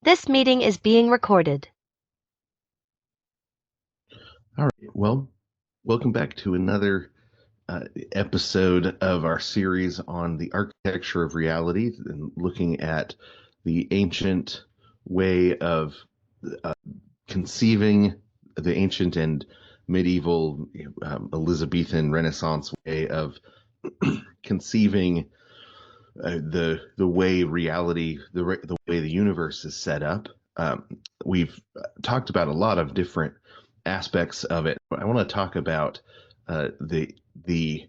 This meeting is being recorded. All right. Well, welcome back to another episode of our series on the architecture of reality and looking at the ancient way of uh, conceiving the ancient and medieval Elizabethan Renaissance way of conceiving the way reality, the way the universe is set up. We've talked about a lot of different aspects of it. I want to talk about the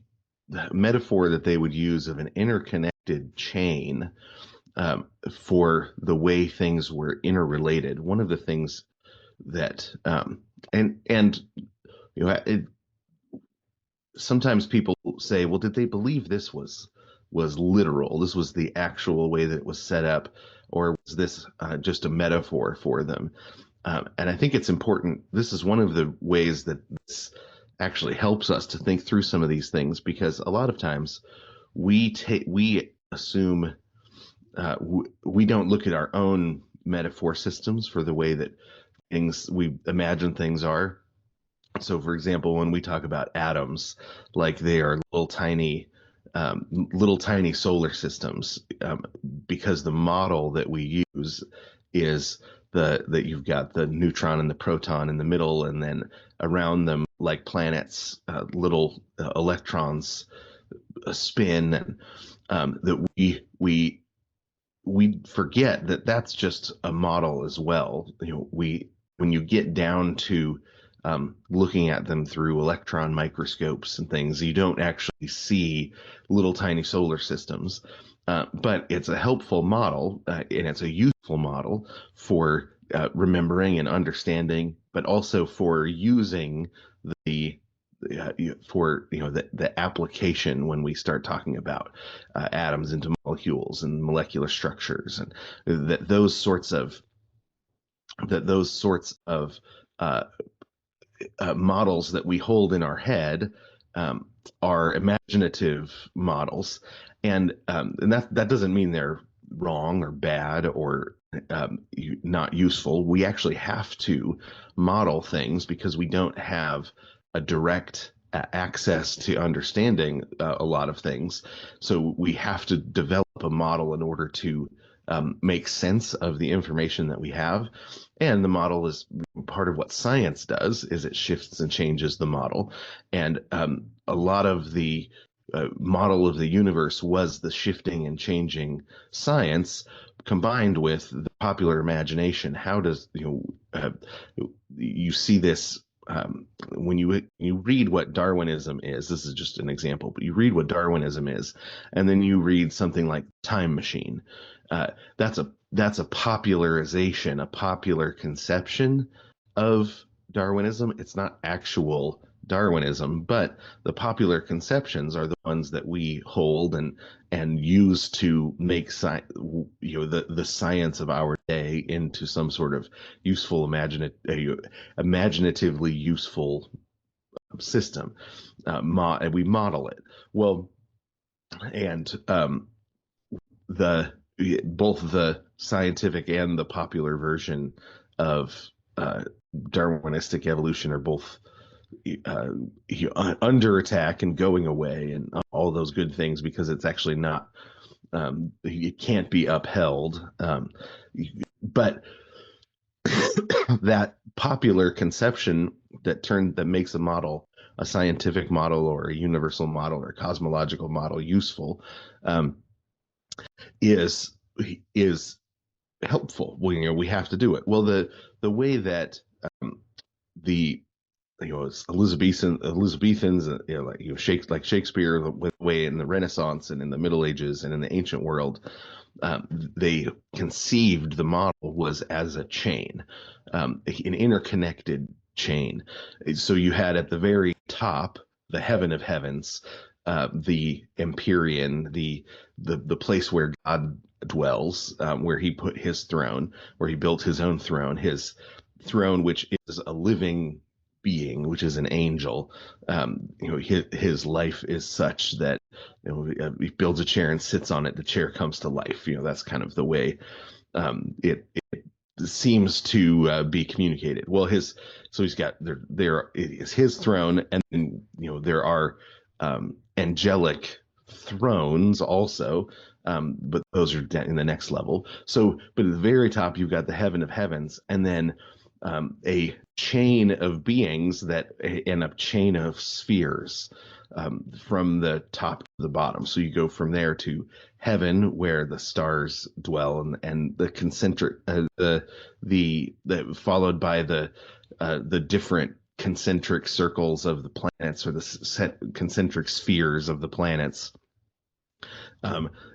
metaphor that they would use of an interconnected chain for the way things were interrelated. One of the things that and you know it, sometimes people say, well, did they believe this was literal? This was the actual way that it was set up, or was this just a metaphor for them? And I think it's important. This is one of the ways that this actually helps us to think through some of these things, because a lot of times we assume we don't look at our own metaphor systems for the way that things we imagine things are. So, for example, when we talk about atoms, like they are little tiny solar systems, because the model that we use is that you've got the neutron and the proton in the middle, and then around them, like planets, little electrons spin, and that we forget that that's just a model as well. We when you get down to looking at them through electron microscopes and things, you don't actually see little tiny solar systems. But it's a helpful model, and it's a useful model for remembering and understanding, but also for using the for the application when we start talking about atoms into molecules and molecular structures, and those sorts of uh, models that we hold in our head um, are imaginative models, and that doesn't mean they're wrong or bad or not useful. We actually have to model things because we don't have a direct access to understanding a lot of things. So we have to develop a model in order to make sense of the information that we have. And the model is part of what science does, is it shifts and changes the model. And a lot of the model of the universe was the shifting and changing science combined with the popular imagination. How does you see this when you read what Darwinism is? This is just an example, but you read what Darwinism is, and then you read something like Time Machine. Uh, that's a popularization, a popular conception of Darwinism. It's not actual Darwinism, but the popular conceptions are the ones that we hold and use to make the science of our day into some sort of useful, imaginatively useful system. And we model it well, and the both the scientific and the popular version of uh, Darwinistic evolution are both uh, under attack and going away and all those good things, because it's actually not it can't be upheld. But that popular conception that makes a model, a scientific model or a universal model or a cosmological model, useful, um, is is helpful. We have to do it. Well, the way that the Elizabethans, like Shakespeare, the way in the Renaissance and in the Middle Ages and in the ancient world, they conceived the model was as a chain, an interconnected chain. So you had at the very top the heaven of heavens, the Empyrean, the place where God dwells, where He put His throne, where He built His own throne, His throne, which is a living being, which is an angel. His life is such that he builds a chair and sits on it. The chair comes to life. That's kind of the way it seems to be communicated. Well, he's got there is his throne, and there are angelic thrones also, but those are in the next level. So, but at the very top, you've got the heaven of heavens, and then a chain of beings that and a chain of spheres from the top to the bottom. So you go from there to heaven, where the stars dwell, and the concentric, the followed by the different concentric circles of the planets, or the concentric spheres of the planets.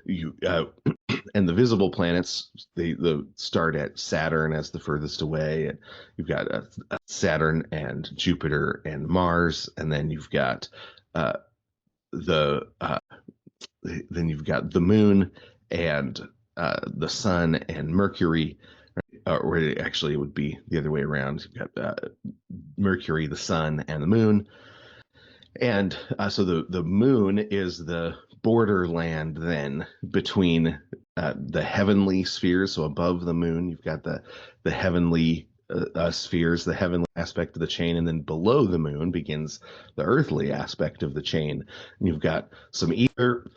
You And the visible planets, they start at Saturn as the furthest away, and you've got Saturn and Jupiter and Mars, and then you've got uh, the the moon and the sun and Mercury, or actually it would be the other way around. You've got Mercury, the sun, and the moon. And so the moon is the borderland then between the heavenly spheres. So above the moon, you've got the heavenly spheres, the heavenly aspect of the chain, and then below the moon begins the earthly aspect of the chain. And you've got some ether,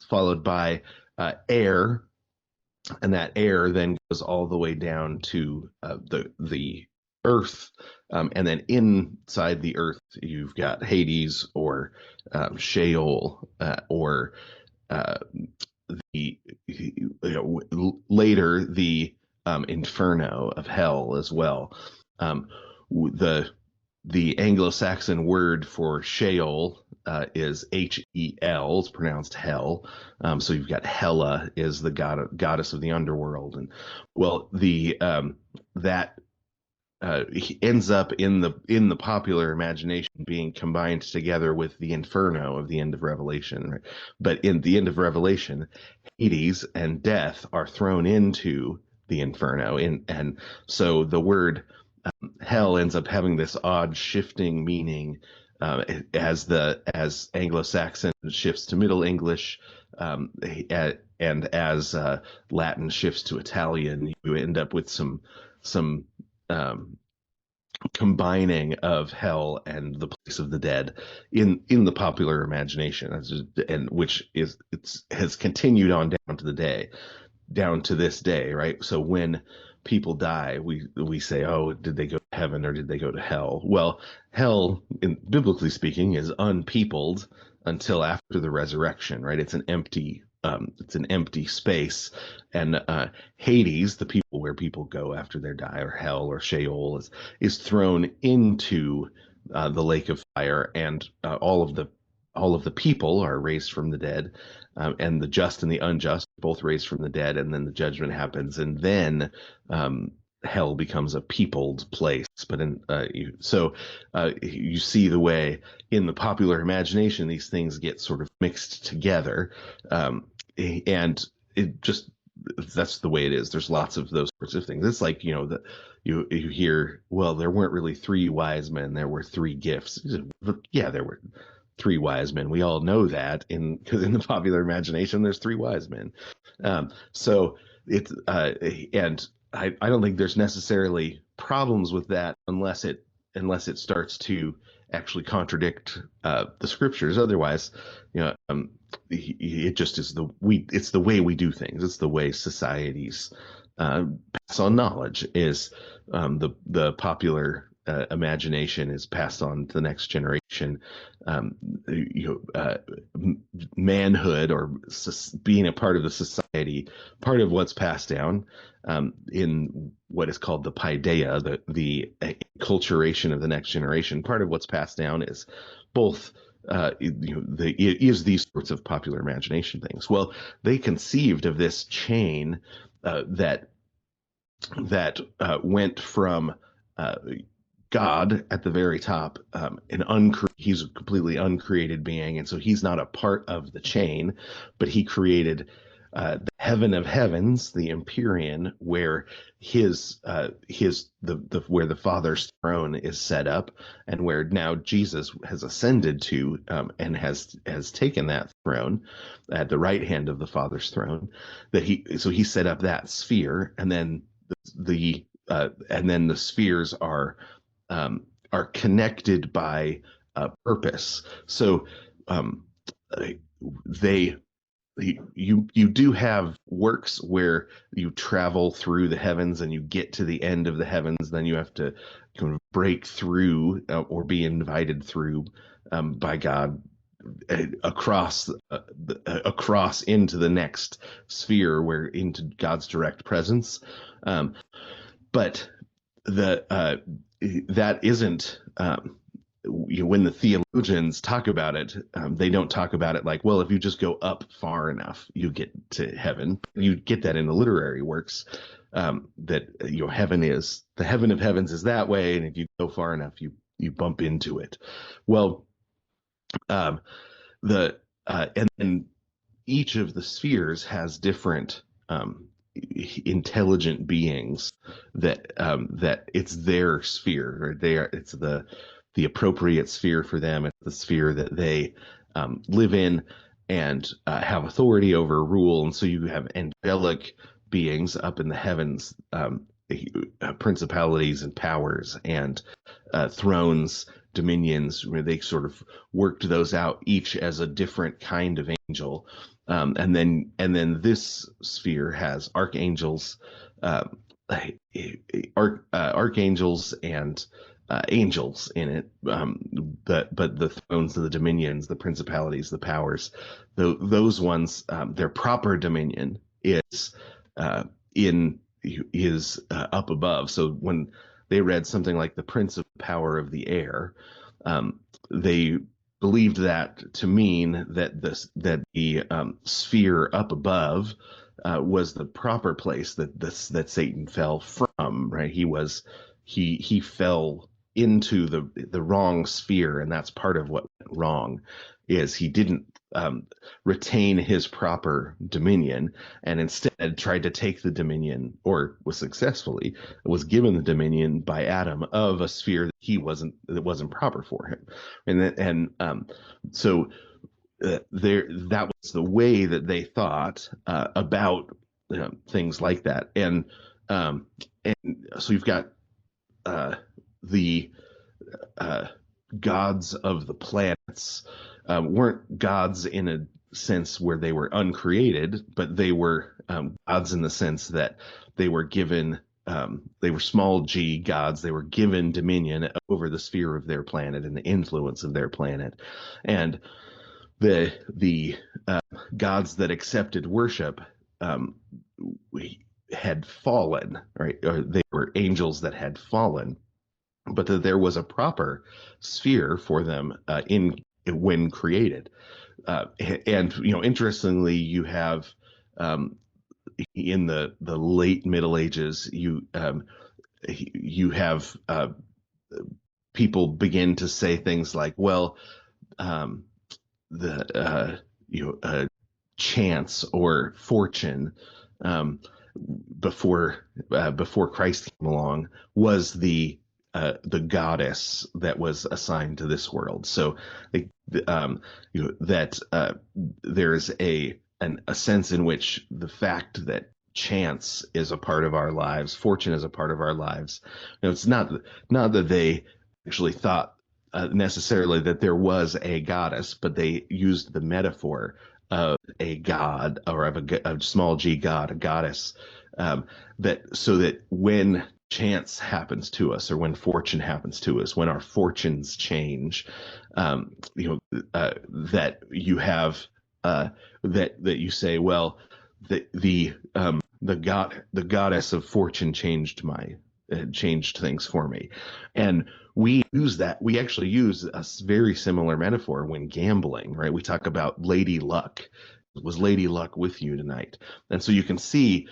followed by air, and that air then goes all the way down to the earth, and then inside the earth you've got Hades, or Sheol, or uh, the later the Inferno of hell as well. The Anglo-Saxon word for Sheol is Hel. It's pronounced hell. So you've got Hela is the goddess of the underworld, and well, the that ends up in the popular imagination being combined together with the Inferno of the end of Revelation. Right? But in the end of Revelation, Hades and death are thrown into the Inferno, and so the word hell ends up having this odd shifting meaning as Anglo-Saxon shifts to Middle English, and as Latin shifts to Italian. You end up with some combining of hell and the place of the dead in the popular imagination, and which has continued on down to this day, right? So when people die, we say, oh, did they go to heaven or did they go to hell? Well, hell, biblically speaking, is unpeopled until after the resurrection, right? It's an empty space, and Hades, the people where people go after they die, or hell or Sheol, is thrown into the lake of fire, and all of the people are raised from the dead, and the just and the unjust both raised from the dead, and then the judgment happens, and then hell becomes a peopled place. But you see the way in the popular imagination these things get sort of mixed together, and it just that's the way it is. There's lots of those sorts of things. It's like you hear, well, there weren't really three wise men, there were three gifts. Yeah, there were three wise men. We all know that because in the popular imagination, there's three wise men. So it's and I don't think there's necessarily problems with that unless it starts to actually contradict the scriptures. Otherwise, it just is it's the way we do things. It's the way societies pass on knowledge. Is the popular imagination is passed on to the next generation. Manhood, or being a part of the society, part of what's passed down in what is called the paideia, the acculturation of the next generation. Part of what's passed down is both is these sorts of popular imagination things. Well, they conceived of this chain that went from God at the very top, he's a completely uncreated being, and so he's not a part of the chain, but he created the heaven of heavens, the Empyrean, where where the Father's throne is set up, and where now Jesus has ascended to, and has taken that throne at the right hand of the Father's throne. He set up that sphere, and then the spheres are connected by purpose. So um, they you do have works where you travel through the heavens and you get to the end of the heavens, then you have to kind of break through or be invited through by God across into the next sphere, where into God's direct presence. But that isn't when the theologians talk about it, they don't talk about it like, well, if you just go up far enough, you get to heaven. You get that in the literary works, that heaven is the heaven of heavens is that way, and if you go far enough, you bump into it. Well, um, and then each of the spheres has different intelligent beings that it's their sphere, or it's the appropriate sphere for them. It's the sphere that they live in and have authority over, rule. And so you have angelic beings up in the heavens, principalities and powers and thrones, dominions, where they sort of worked those out each as a different kind of angel. And then this sphere has archangels, archangels and angels in it. But the thrones and the dominions, the principalities, the powers, those ones, their proper dominion is in is up above. So when they read something like the Prince of Power of the Air, they believed that to mean that the sphere up above was the proper place that Satan fell from. Right? He fell into the wrong sphere, and that's part of what went wrong. Is he didn't retain his proper dominion, and instead tried to take the dominion, or was given the dominion by Adam of a sphere that wasn't proper for him. So that was the way that they thought about things like that. And so you've got the gods of the planets weren't gods in a sense where they were uncreated, but they were gods in the sense that they were given, they were small g gods. They were given dominion over the sphere of their planet and the influence of their planet. And the gods that accepted worship had fallen, right? Or they were angels that had fallen, but that there was a proper sphere for them when created. And interestingly, you have in the late Middle Ages, you have people begin to say things like, well, the chance or fortune before Christ came along was the goddess that was assigned to this world. So that there's a sense in which the fact that chance is a part of our lives, fortune is a part of our lives. It's not that they actually thought necessarily that there was a goddess, but they used the metaphor of a god, or of a small g god, a goddess, so that when chance happens to us, or when fortune happens to us, when our fortunes change, that you have that you say, well, the goddess of fortune changed things for me. And we actually use a very similar metaphor when gambling, right? We talk about Lady Luck. Was Lady Luck with you tonight? And so you can see,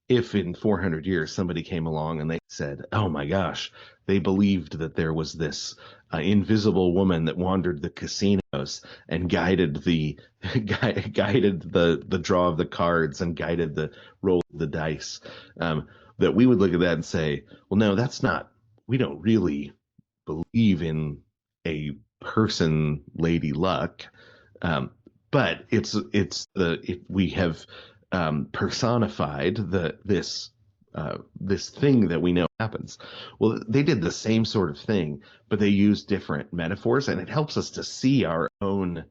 if in 400 years somebody came along and they said, oh my gosh, they believed that there was this invisible woman that wandered the casinos and guided the guided the draw of the cards and guided the roll of the dice, that we would look at that and say, well, no, that's not. We don't really believe in a person, Lady Luck, but we have personified this thing that we know happens. Well, they did the same sort of thing, but they used different metaphors, and it helps us to see our own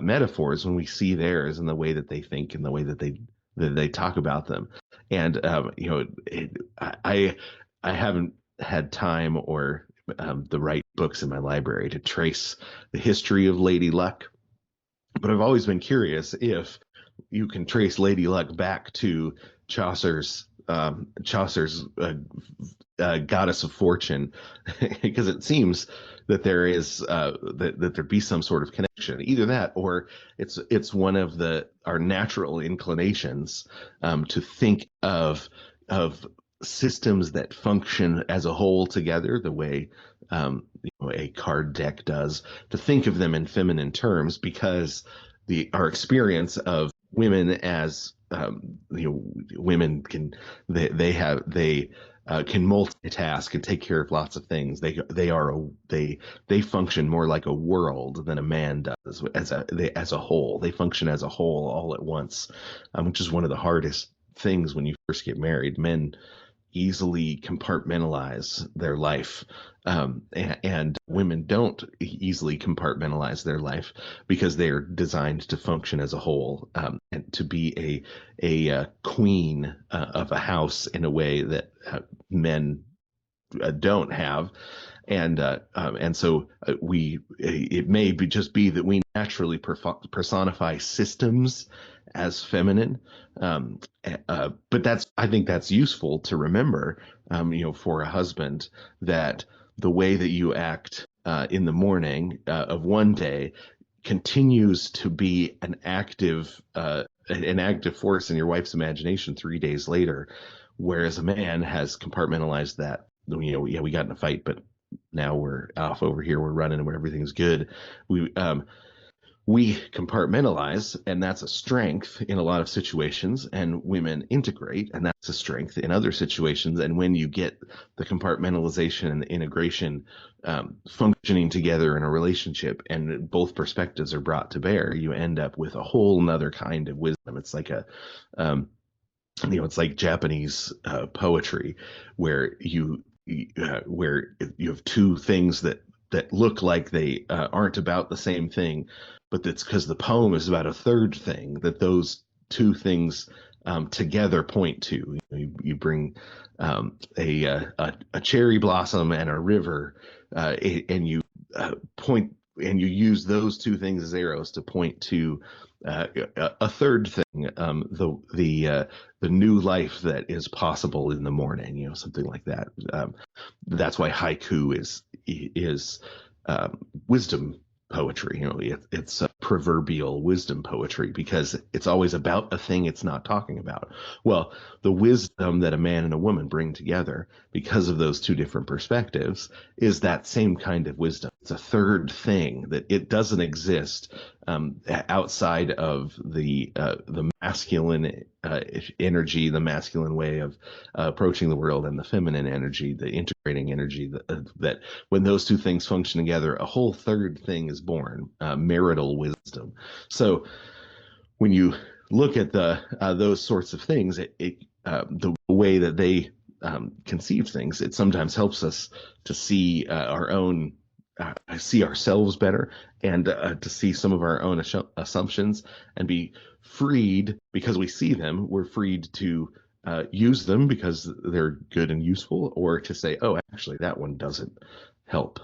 metaphors when we see theirs and the way that they think and the way that they talk about them. And I haven't had time or the right books in my library to trace the history of Lady Luck, but I've always been curious if you can trace Lady Luck back to Chaucer's goddess of fortune, because it seems that there is that there be some sort of connection. Either that, or it's one of our natural inclinations to think of systems that function as a whole together, the way a card deck does, to think of them in feminine terms, because our experience of women as women can can multitask and take care of lots of things. They function more like a world than a man does as a whole. They function as a whole all at once, which is one of the hardest things when you first get married. Men easily compartmentalize their life, and women don't easily compartmentalize their life because they are designed to function as a whole, and to be a queen of a house in a way that men don't have. And so it may just be that we naturally personify systems as feminine, but I think that's useful to remember, for a husband, that the way that you act in the morning of one day continues to be an active force in your wife's imagination 3 days later, whereas a man has compartmentalized that. Yeah, we got in a fight, but now we're off over here, we're running, and everything's good. We compartmentalize, and that's a strength in a lot of situations, and women integrate, and that's a strength in other situations. And when you get the compartmentalization and the integration functioning together in a relationship, and both perspectives are brought to bear, you end up with a whole nother kind of wisdom. It's like it's like Japanese poetry, where you have two things that look like they aren't about the same thing, but that's because the poem is about a third thing that those two things together point to. You bring a cherry blossom and a river, and you point, and you use those two things as arrows to point to a third thing, the new life that is possible in the morning, something like that. That's why haiku is wisdom poetry. It's proverbial wisdom poetry, because it's always about a thing it's not talking about. Well, the wisdom that a man and a woman bring together, because of those two different perspectives, is that same kind of wisdom. It's a third thing that it doesn't exist outside of the masculine energy, the masculine way of approaching the world, and the feminine energy, the integrating energy, that when those two things function together, a whole third thing is born, marital wisdom. So when you look at those sorts of things, the way that they conceive things, it sometimes helps us to see see ourselves better, and to see some of our own assumptions, and be freed because we see them. We're freed to use them because they're good and useful, or to say, oh, actually, that one doesn't help